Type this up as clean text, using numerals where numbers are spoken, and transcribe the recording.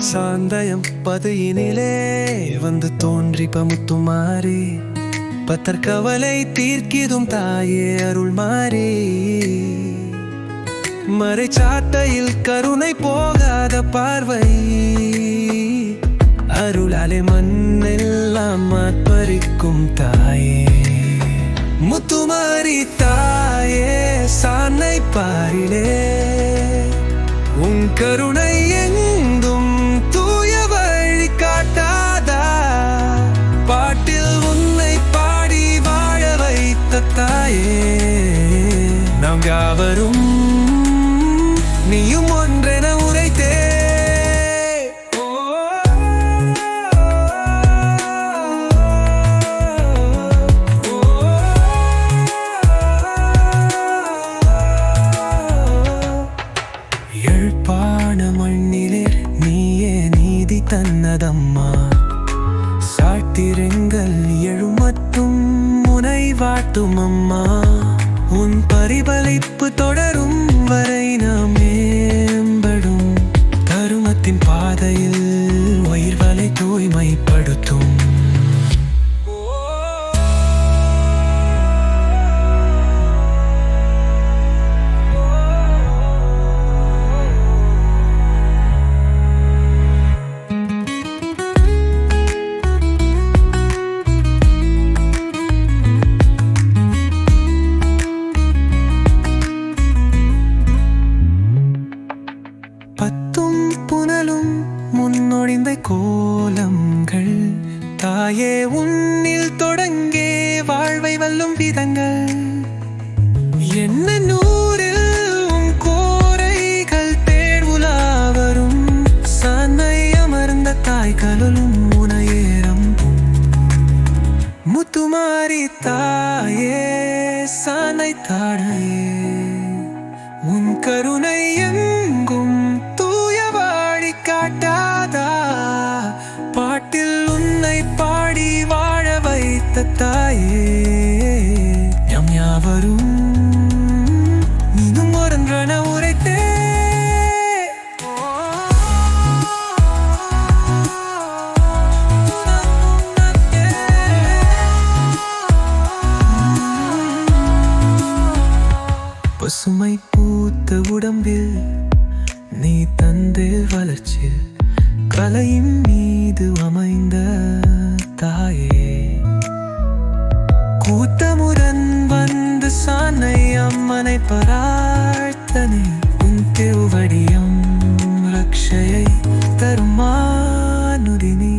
சாந்தயம் பதியினிலே வந்து தோன்றி பமுத்துமாறி பத்தர் கவலை தீர்க்கிதும் தாயே அருள் மாறி மறைச்சாட்டையில் கருணை போகாத பார்வை அருளாலே மண்ணெல்லாம் மாற்பறிக்கும் தாயே முத்துமாரி தாயே சான்னை பாரிலே உன் கருணை எங்கும் தூய வழி காட்டாதா பாட்டில் உன்னை பாடி வாழ வைத்த தாயே நாம் யாவரும் நீயும் ஒன்றென உரைத்தே எழுப்பான மண்ணிலே நீயே நீதி தன்னதம்மா சாட்டிரங்கள் எழுமட்டும் முனை வாட்டும் அம்மா உன் பரிபலிப்பு தொடரும் வரை நாம் மேம்படும் தருமத்தின் பாதையில் உயிர்வலை தூய்மைப்படுத்தும் பத்தும் புனலும் முன்னொழிந்த கோலங்கள் தாயே உன்னில் தொடங்கே வாழ்வை வல்லும் விதங்கள் என்ன நூறில் உன் கோரைகள் தேர்வுலா வரும் சான்னை அமர்ந்த தாய் கலலும் முனையேறம் முத்துமாரி தாயே சானை தாழையே உன் கருணை எங்கும் காட்டாதா பாட்டில் உன்னை பாடி வாழ வைத்த தாயே எம் யாவரும் நீனும் ஒன்றென உரைத்தே பசுமை பூத்த உடம்பில் நீ தந்தில் வளர்ச்சி கலையின் மீது அமைந்த தாயே கூட்டமுடன் வந்து சான்னை அம்மனை பரார்த்தனை உன் திருவடியம் ரக்ஷையை தருமானுதினி